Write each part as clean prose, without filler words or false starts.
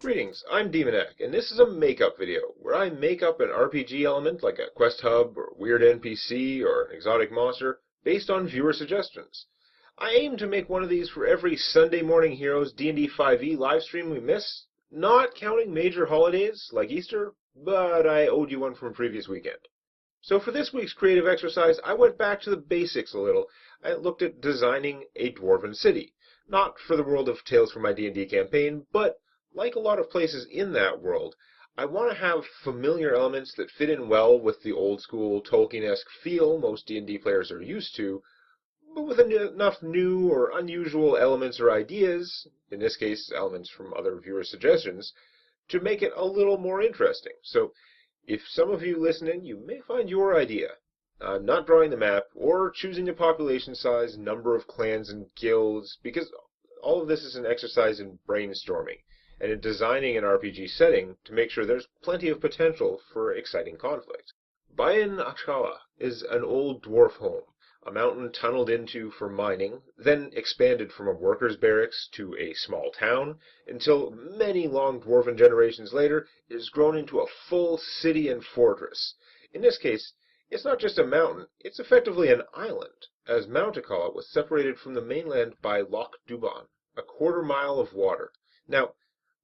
Greetings, I'm Demonac, and this is a makeup video, where I make up an RPG element like a quest hub, or weird NPC, or an exotic monster, based on viewer suggestions. I aim to make one of these for every Sunday Morning Heroes D&D 5e livestream we miss, not counting major holidays like Easter, but I owed you one from a previous weekend. So for this week's creative exercise, I went back to the basics a little. I looked at designing a dwarven city, not for the world of Tales from My D&D campaign, but like a lot of places in that world, I want to have familiar elements that fit in well with the old-school Tolkien-esque feel most D&D players are used to, but with enough new or unusual elements or ideas, in this case elements from other viewer suggestions, to make it a little more interesting. So if some of you listening, you may find your idea. I'm not drawing the map or choosing the population size, number of clans and guilds, because all of this is an exercise in brainstorming and in designing an RPG setting to make sure there's plenty of potential for exciting conflict. Bayan Achala is an old dwarf home, a mountain tunneled into for mining, then expanded from a workers' barracks to a small town, until many long dwarven generations later it has grown into a full city and fortress. In this case, it's not just a mountain, it's effectively an island, as Mount Achala was separated from the mainland by Loch Duban, a quarter-mile of water. Now,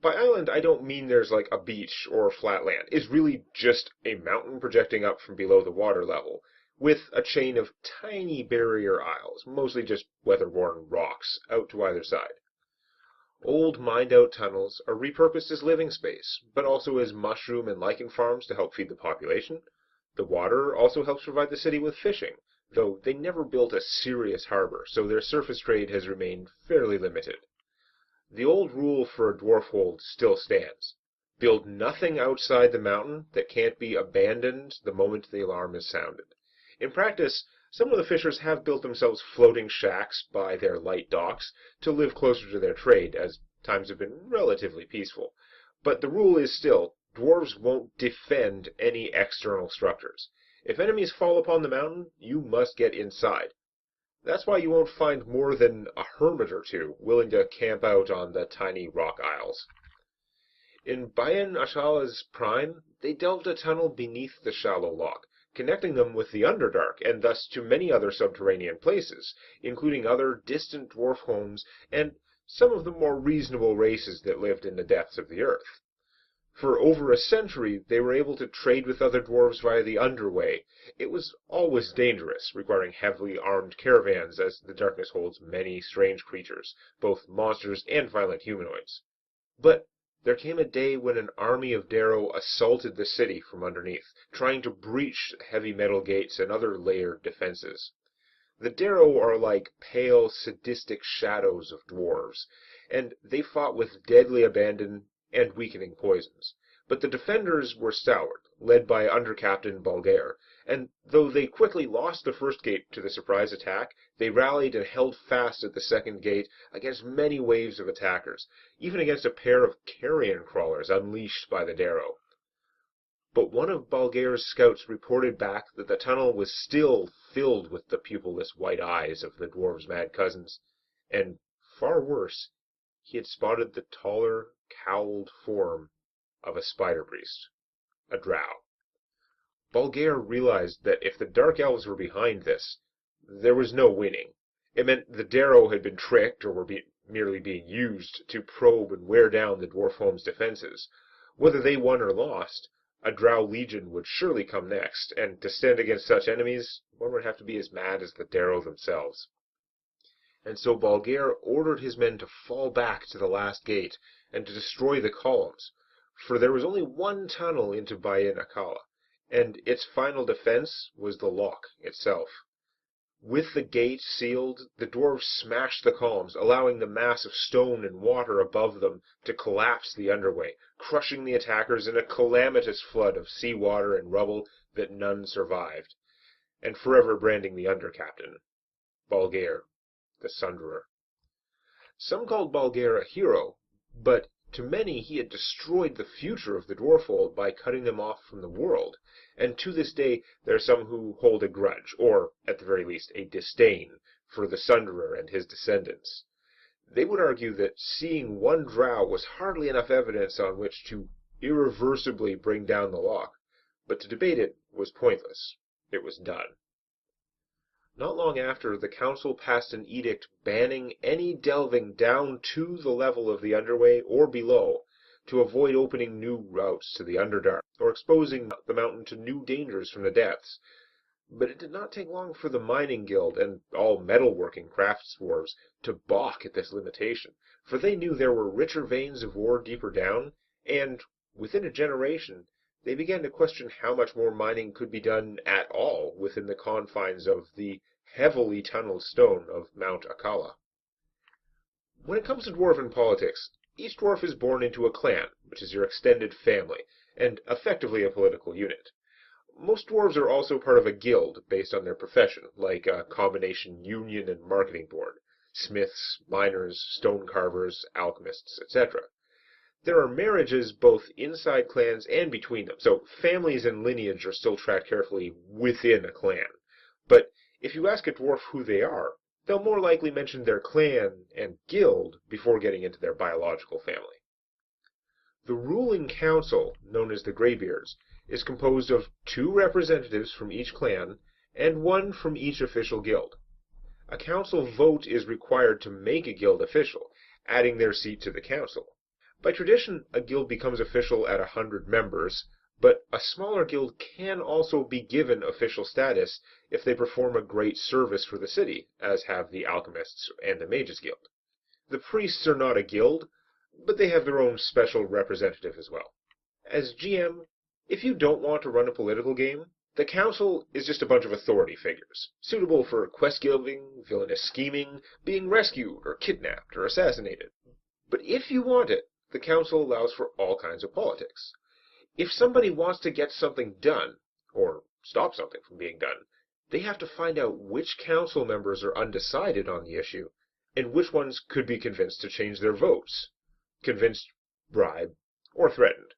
by island, I don't mean there's like a beach or flat land. It's really just a mountain projecting up from below the water level, with a chain of tiny barrier isles, mostly just weather-worn rocks, out to either side. Old mined-out tunnels are repurposed as living space, but also as mushroom and lichen farms to help feed the population. The water also helps provide the city with fishing, though they never built a serious harbor, so their surface trade has remained fairly limited. The old rule for a dwarf hold still stands. Build nothing outside the mountain that can't be abandoned the moment the alarm is sounded. In practice, some of the fishers have built themselves floating shacks by their light docks to live closer to their trade, as times have been relatively peaceful. But the rule is still, dwarves won't defend any external structures. If enemies fall upon the mountain, you must get inside. That's why you won't find more than a hermit or two willing to camp out on the tiny rock isles. In Bayan Ashala's prime, they delved a tunnel beneath the shallow loch, connecting them with the Underdark, and thus to many other subterranean places, including other distant dwarf homes and some of the more reasonable races that lived in the depths of the earth. For over a century, they were able to trade with other dwarves via the underway. It was always dangerous, requiring heavily armed caravans, as the darkness holds many strange creatures, both monsters and violent humanoids. But there came a day when an army of Darrow assaulted the city from underneath, trying to breach heavy metal gates and other layered defenses. The Darrow are like pale, sadistic shadows of dwarves, and they fought with deadly abandon and weakening poisons. But the defenders were stalwart, led by Under-Captain Bulgair, and though they quickly lost the first gate to the surprise attack, they rallied and held fast at the second gate against many waves of attackers, even against a pair of carrion crawlers unleashed by the Darrow. But one of Bulgair's scouts reported back that the tunnel was still filled with the pupilless white eyes of the dwarves' mad cousins, and, far worse, he had spotted the taller, cowled form of a spider priest, a drow. Bulgair realized that if the dark elves were behind this, there was no winning. It meant the Darrow had been tricked or were merely being used to probe and wear down the dwarf home's defenses. Whether they won or lost, a drow legion would surely come next, and to stand against such enemies, one would have to be as mad as the Darrow themselves. And so Bulgair ordered his men to fall back to the last gate and to destroy the columns, for there was only one tunnel into Bayan Achala, and its final defense was the loch itself. With the gate sealed, the dwarves smashed the columns, allowing the mass of stone and water above them to collapse the underway, crushing the attackers in a calamitous flood of sea water and rubble that none survived, and forever branding the under-captain, Bulgair, the Sunderer. Some called Bulgair a hero, but to many he had destroyed the future of the dwarfold by cutting them off from the world, and to this day there are some who hold a grudge, or, at the very least, a disdain, for the Sunderer and his descendants. They would argue that seeing one drow was hardly enough evidence on which to irreversibly bring down the loch, but to debate it was pointless. It was done. Not long after, the council passed an edict banning any delving down to the level of the underway or below, to avoid opening new routes to the Underdark, or exposing the mountain to new dangers from the depths. But it did not take long for the mining guild and all metalworking crafts dwarves to balk at this limitation, for they knew there were richer veins of ore deeper down, and, within a generation, they began to question how much more mining could be done at all within the confines of the heavily tunneled stone of Mount Akala. When it comes to dwarven politics, each dwarf is born into a clan, which is your extended family, and effectively a political unit. Most dwarves are also part of a guild based on their profession, like a combination union and marketing board: smiths, miners, stone carvers, alchemists, etc. There are marriages both inside clans and between them, so families and lineage are still tracked carefully within a clan. But if you ask a dwarf who they are, they'll more likely mention their clan and guild before getting into their biological family. The ruling council, known as the Greybeards, is composed of 2 representatives from each clan and 1 from each official guild. A council vote is required to make a guild official, adding their seat to the council. By tradition, a guild becomes official at 100 members, but a smaller guild can also be given official status if they perform a great service for the city, as have the alchemists and the mages guild. The priests are not a guild, but they have their own special representative as well. As GM, if you don't want to run a political game, the council is just a bunch of authority figures, suitable for quest-giving, villainous scheming, being rescued or kidnapped or assassinated. But if you want it, the council allows for all kinds of politics. If somebody wants to get something done, or stop something from being done, they have to find out which council members are undecided on the issue, and which ones could be convinced to change their votes, convinced, bribed, or threatened.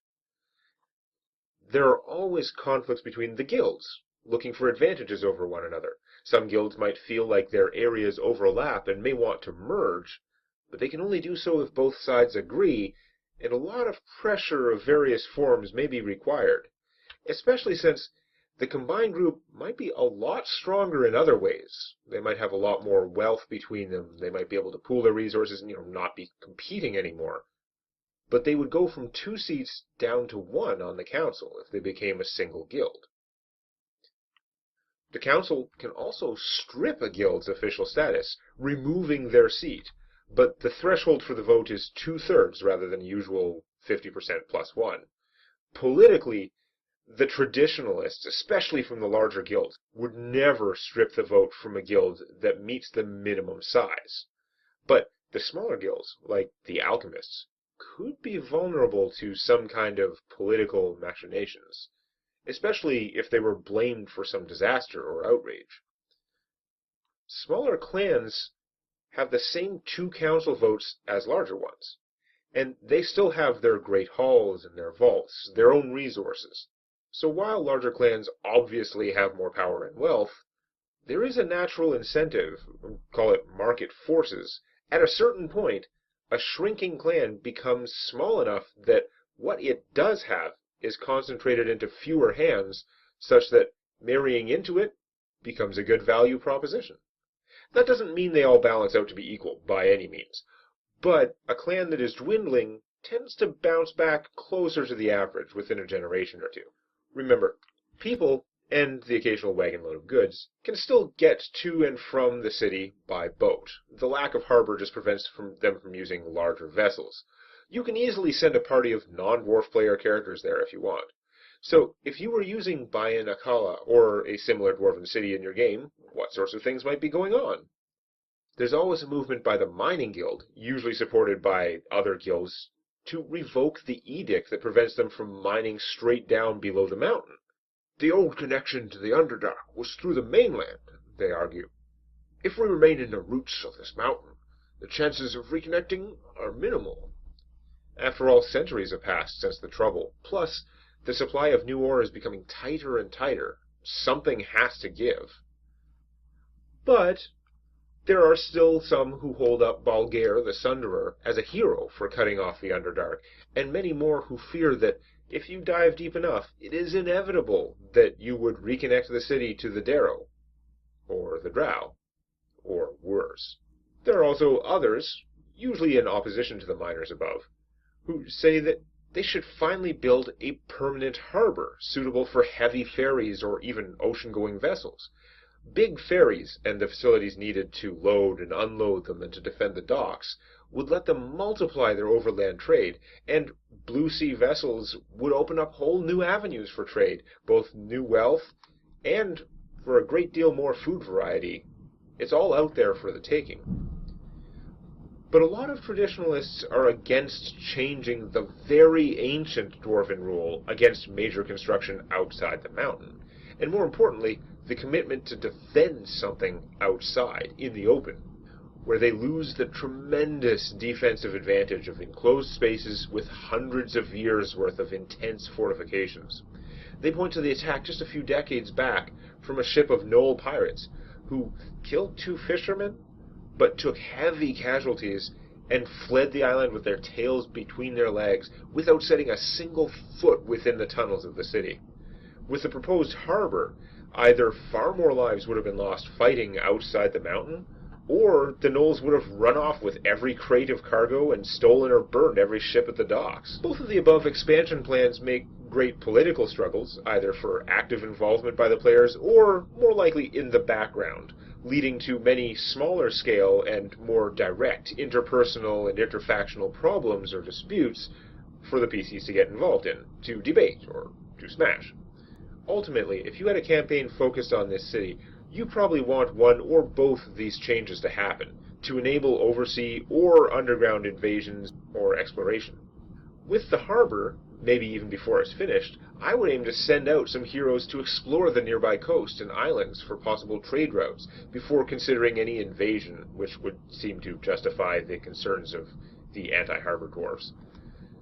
There are always conflicts between the guilds, looking for advantages over one another. Some guilds might feel like their areas overlap and may want to merge, but they can only do so if both sides agree, and a lot of pressure of various forms may be required, especially since the combined group might be a lot stronger in other ways. They might have a lot more wealth between them, they might be able to pool their resources and not be competing anymore. But they would go from 2 seats down to 1 on the council if they became a single guild. The council can also strip a guild's official status, removing their seat, but the threshold for the vote is 2/3 rather than usual 50% plus 1. Politically, the traditionalists, especially from the larger guilds, would never strip the vote from a guild that meets the minimum size. But the smaller guilds, like the alchemists, could be vulnerable to some kind of political machinations, especially if they were blamed for some disaster or outrage. Smaller clans have the same 2 council votes as larger ones, and they still have their great halls and their vaults, their own resources. So while larger clans obviously have more power and wealth, there is a natural incentive, call it market forces. At a certain point, a shrinking clan becomes small enough that what it does have is concentrated into fewer hands, such that marrying into it becomes a good value proposition. That doesn't mean they all balance out to be equal, by any means. But a clan that is dwindling tends to bounce back closer to the average within a generation or 2. Remember, people, and the occasional wagon load of goods, can still get to and from the city by boat. The lack of harbor just prevents them from using larger vessels. You can easily send a party of non-dwarf player characters there if you want. So, if you were using Bayan Akala or a similar dwarven city in your game, what sorts of things might be going on? There's always a movement by the mining guild, usually supported by other guilds, to revoke the edict that prevents them from mining straight down below the mountain. The old connection to the Underdark was through the mainland, they argue. If we remain in the roots of this mountain, the chances of reconnecting are minimal. After all, centuries have passed since the Trouble, plus the supply of new ore is becoming tighter and tighter. Something has to give. But There are still some who hold up Balgair the Sunderer as a hero for cutting off the Underdark, and many more who fear that if you dive deep enough, it is inevitable that you would reconnect the city to the Darrow, or the Drow, or worse. There are also others, usually in opposition to the miners above, who say that they should finally build a permanent harbor suitable for heavy ferries or even ocean-going vessels. Big ferries and the facilities needed to load and unload them and to defend the docks would let them multiply their overland trade, and blue sea vessels would open up whole new avenues for trade, both new wealth and for a great deal more food variety. It's all out there for the taking. But a lot of traditionalists are against changing the very ancient Dwarven rule against major construction outside the mountain, and more importantly, the commitment to defend something outside, in the open, where they lose the tremendous defensive advantage of enclosed spaces with hundreds of years' worth of intense fortifications. They point to the attack just a few decades back from a ship of Knoll pirates, who killed 2 fishermen, but took heavy casualties and fled the island with their tails between their legs without setting a single foot within the tunnels of the city. With the proposed harbor, either far more lives would have been lost fighting outside the mountain, or the Knolls would have run off with every crate of cargo and stolen or burned every ship at the docks. Both of the above expansion plans make great political struggles, either for active involvement by the players or, more likely, in the background, leading to many smaller-scale and more direct interpersonal and interfactional problems or disputes for the PCs to get involved in, to debate, or to smash. Ultimately, if you had a campaign focused on this city, you probably want one or both of these changes to happen, to enable oversea or underground invasions or exploration. With the harbor, maybe even before it's finished, I would aim to send out some heroes to explore the nearby coast and islands for possible trade routes, before considering any invasion, which would seem to justify the concerns of the anti-harbor dwarves.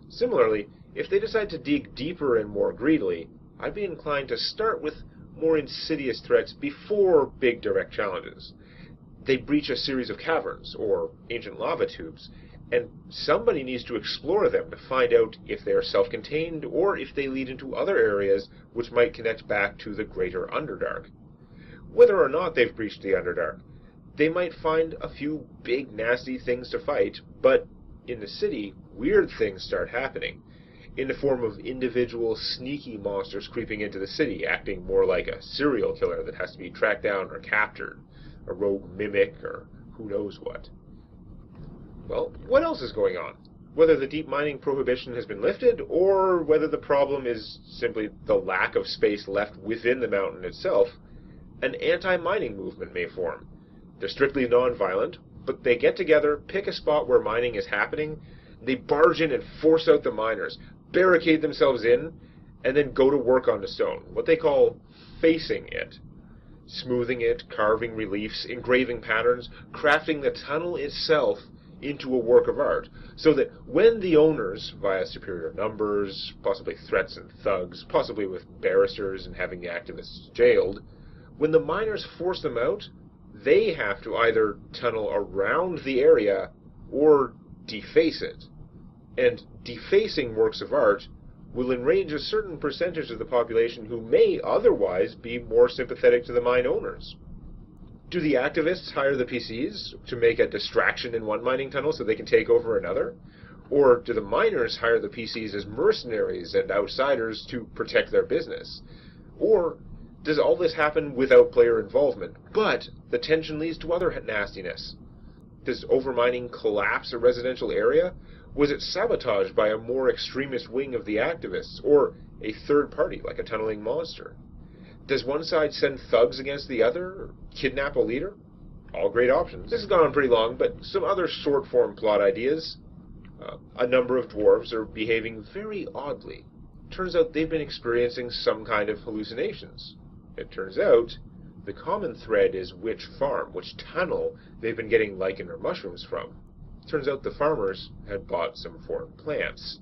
Similarly, if they decide to dig deeper and more greedily, I'd be inclined to start with more insidious threats before big direct challenges. They breach a series of caverns, or ancient lava tubes, and somebody needs to explore them to find out if they are self-contained or if they lead into other areas which might connect back to the greater Underdark. Whether or not they've breached the Underdark, they might find a few big nasty things to fight, but in the city, weird things start happening, in the form of individual sneaky monsters creeping into the city, acting more like a serial killer that has to be tracked down or captured, a rogue mimic, or who knows what. Well, what else is going on? Whether the deep mining prohibition has been lifted, or whether the problem is simply the lack of space left within the mountain itself, an anti-mining movement may form. They're strictly non-violent, but they get together, pick a spot where mining is happening, they barge in and force out the miners, barricade themselves in, and then go to work on the stone, what they call facing it. Smoothing it, carving reliefs, engraving patterns, crafting the tunnel itself into a work of art, so that when the owners, via superior numbers, possibly threats and thugs, possibly with barristers and having the activists jailed, when the miners force them out, they have to either tunnel around the area or deface it. And defacing works of art will enrage a certain percentage of the population who may otherwise be more sympathetic to the mine owners. Do the activists hire the PCs to make a distraction in one mining tunnel so they can take over another? Or do the miners hire the PCs as mercenaries and outsiders to protect their business? Or does all this happen without player involvement, but the tension leads to other nastiness? Does overmining collapse a residential area? Was it sabotaged by a more extremist wing of the activists, or a third party like a tunneling monster? Does one side send thugs against the other, or kidnap a leader? All great options. This has gone on pretty long, but some other short-form plot ideas. A number of dwarves are behaving very oddly. Turns out they've been experiencing some kind of hallucinations. It turns out the common thread is which farm, which tunnel they've been getting lichen or mushrooms from. Turns out the farmers had bought some foreign plants.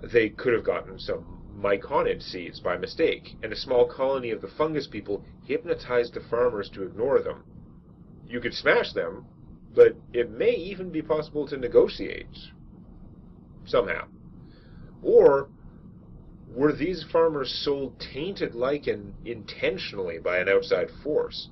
They could have gotten some myconid seeds by mistake, and a small colony of the fungus people hypnotized the farmers to ignore them. You could smash them, but it may even be possible to negotiate. Somehow. Or were these farmers sold tainted lichen intentionally by an outside force?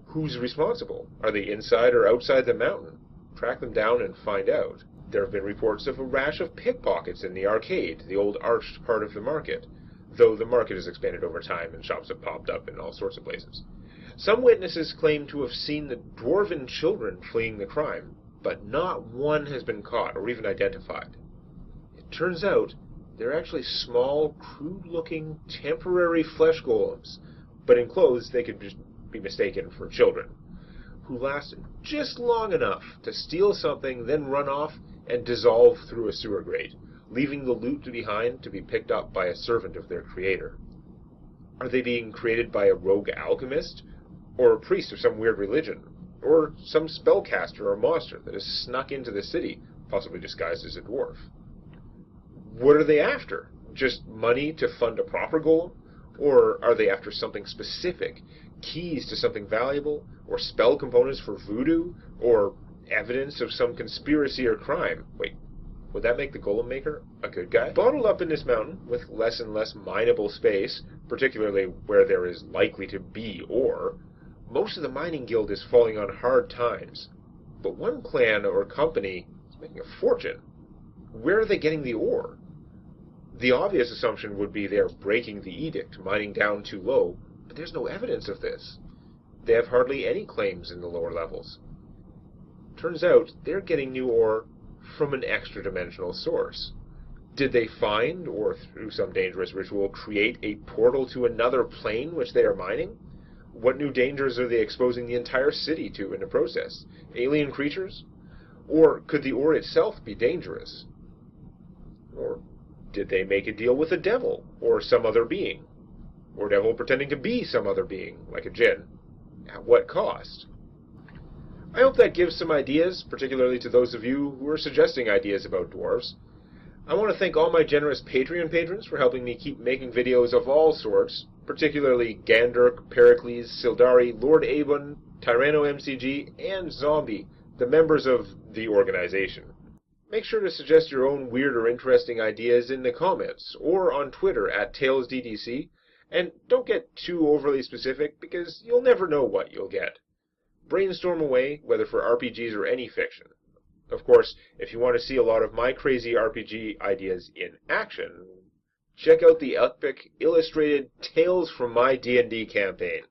Who's responsible? Are they inside or outside the mountain? Track them down and find out. There have been reports of a rash of pickpockets in the arcade, the old arched part of the market, though the market has expanded over time and shops have popped up in all sorts of places. Some witnesses claim to have seen the dwarven children fleeing the crime, but not one has been caught or even identified. It turns out they're actually small, crude-looking, temporary flesh golems, but in clothes they could just be mistaken for children, who lasted just long enough to steal something, then run off and dissolve through a sewer grate, leaving the loot behind to be picked up by a servant of their creator. Are they being created by a rogue alchemist, or a priest of some weird religion, or some spellcaster or monster that has snuck into the city, possibly disguised as a dwarf? What are they after? Just money to fund a proper golem? Or are they after something specific? Keys to something valuable? Or spell components for voodoo? Or evidence of some conspiracy or crime? Wait, would that make the golem maker a good guy? Bottled up in this mountain, with less and less mineable space, particularly where there is likely to be ore, most of the mining guild is falling on hard times. But one clan or company is making a fortune. Where are they getting the ore? The obvious assumption would be they are breaking the edict, mining down too low, but there's no evidence of this. They have hardly any claims in the lower levels. Turns out they're getting new ore from an extra-dimensional source. Did they find, or through some dangerous ritual, create a portal to another plane which they are mining? What new dangers are they exposing the entire city to in the process? Alien creatures? Or could the ore itself be dangerous? Or did they make a deal with the devil, or some other being? Or devil pretending to be some other being, like a djinn? At what cost? I hope that gives some ideas, particularly to those of you who are suggesting ideas about dwarves. I want to thank all my generous Patreon patrons for helping me keep making videos of all sorts, particularly Gandurk, Pericles, Sildari, Lord Abun, Tyranno MCG, and Zombie, the members of the organization. Make sure to suggest your own weird or interesting ideas in the comments, or on Twitter at TailsDDC, and don't get too overly specific, because you'll never know what you'll get. Brainstorm away, whether for RPGs or any fiction. Of course, if you want to see a lot of my crazy RPG ideas in action, check out the epic illustrated Tales from My D&D campaign.